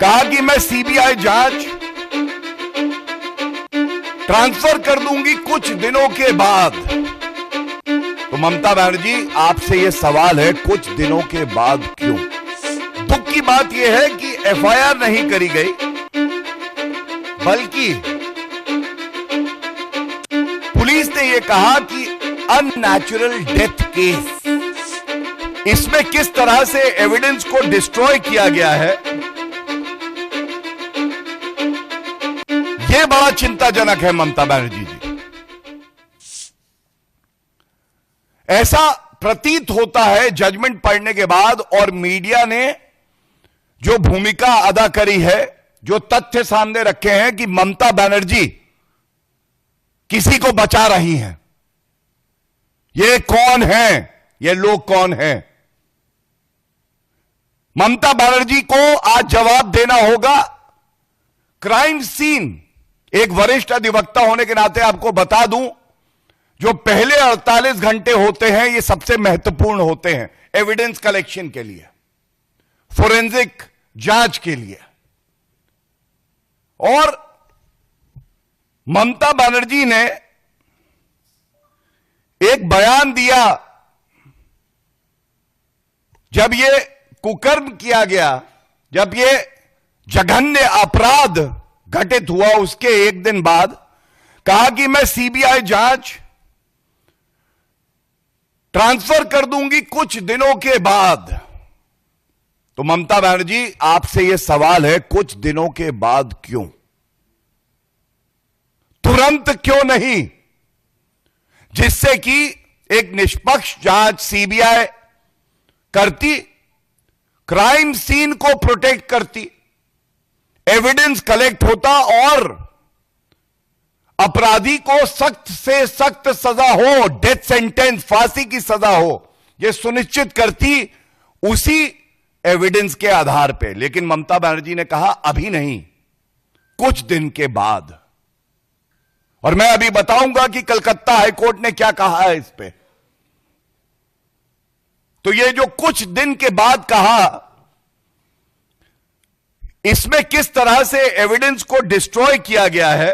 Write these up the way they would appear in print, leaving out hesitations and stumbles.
कहा कि मैं सीबीआई जांच ट्रांसफर कर दूंगी कुछ दिनों के बाद। तो ममता बनर्जी, आपसे यह सवाल है, कुछ दिनों के बाद क्यों? दुख की बात यह है कि एफआईआर नहीं करी गई, बल्कि पुलिस ने यह कहा कि अननेचुरल डेथ केस, इसमें किस तरह से एविडेंस को डिस्ट्रॉय किया गया है, यह बड़ा चिंताजनक है ममता बनर्जी जी। ऐसा प्रतीत होता है जजमेंट पढ़ने के बाद, और मीडिया ने जो भूमिका अदा करी है, जो तथ्य सामने रखे हैं कि ममता बनर्जी किसी को बचा रही हैं। ये कौन है? ये लोग कौन हैं? ममता बनर्जी को आज जवाब देना होगा। क्राइम सीन, एक वरिष्ठ अधिवक्ता होने के नाते आपको बता दूं, जो पहले 48 घंटे होते हैं ये सबसे महत्वपूर्ण होते हैं एविडेंस कलेक्शन के लिए, फोरेंसिक जांच के लिए। और ममता बनर्जी ने एक बयान दिया जब ये कुकर्म किया गया, जब ये जघन्य अपराध घटित हुआ, उसके एक दिन बाद कहा कि मैं सीबीआई जांच ट्रांसफर कर दूंगी कुछ दिनों के बाद। तो ममता बनर्जी, आपसे यह सवाल है, कुछ दिनों के बाद क्यों? तुरंत क्यों नहीं? जिससे कि एक निष्पक्ष जांच सीबीआई करती, क्राइम सीन को प्रोटेक्ट करती, एविडेंस कलेक्ट होता और अपराधी को सख्त से सख्त सजा हो, डेथ सेंटेंस, फांसी की सजा हो, यह सुनिश्चित करती उसी एविडेंस के आधार पे। लेकिन ममता बनर्जी ने कहा अभी नहीं, कुछ दिन के बाद। और मैं अभी बताऊंगा कि कलकत्ता हाईकोर्ट ने क्या कहा है इस पे। तो ये जो कुछ दिन के बाद कहा, इसमें किस तरह से एविडेंस को डिस्ट्रॉय किया गया है,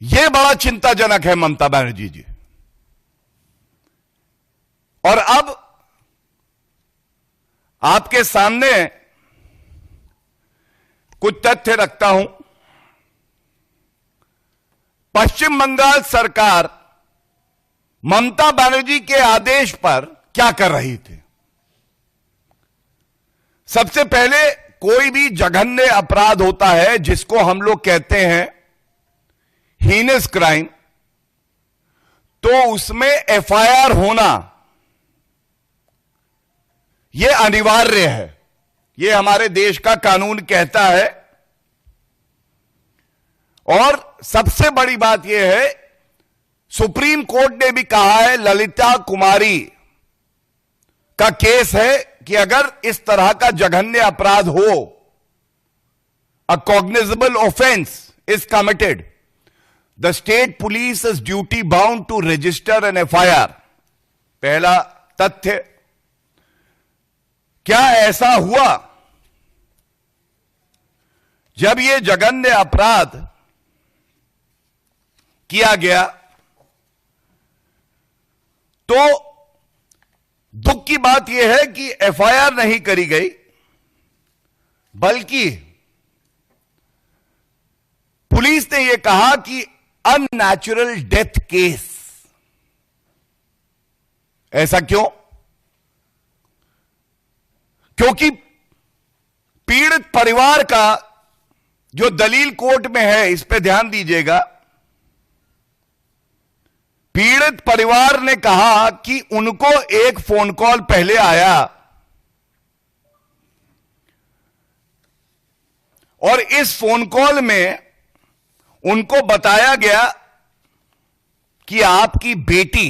यह बड़ा चिंताजनक है ममता बनर्जी जी। और अब आपके सामने कुछ तथ्य रखता हूं। पश्चिम बंगाल सरकार ममता बनर्जी के आदेश पर क्या कर रही थी? सबसे पहले, कोई भी जघन्य अपराध होता है जिसको हम लोग कहते हैं हीनस क्राइम, तो उसमें एफआईआर होना यह अनिवार्य है। यह हमारे देश का कानून कहता है। और सबसे बड़ी बात यह है, सुप्रीम कोर्ट ने भी कहा है, ललिता कुमारी का केस है कि अगर इस तरह का जघन्य अपराध हो, a cognizable offence is committed, the state police is duty bound to register an FIR. पहला तथ्य, क्या ऐसा हुआ जब यह जघन्य अपराध किया गया तो दुख की बात यह है कि एफआईआर नहीं करी गई, बल्कि पुलिस ने यह कहा कि अननेचुरल डेथ केस। ऐसा क्यों? क्योंकि पीड़ित परिवार का जो दलील कोर्ट में है, इस पे ध्यान दीजिएगा, पीड़ित परिवार ने कहा कि उनको एक फोन कॉल पहले आया और इस फोन कॉल में उनको बताया गया कि आपकी बेटी,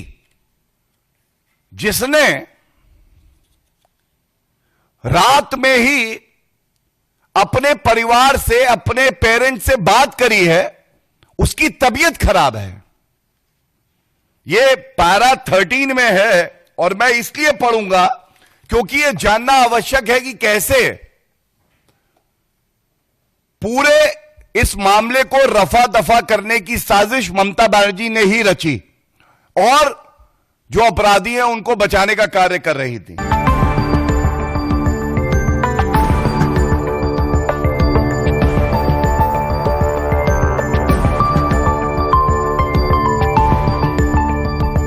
जिसने रात में ही अपने परिवार से, अपने पेरेंट्स से बात करी है, उसकी तबीयत खराब है। यह पैरा 13 में है और मैं इसलिए पढ़ूंगा क्योंकि यह जानना आवश्यक है कि कैसे पूरे इस मामले को रफा दफा करने की साजिश ममता बनर्जी ने ही रची और जो अपराधी हैं उनको बचाने का कार्य कर रही थी।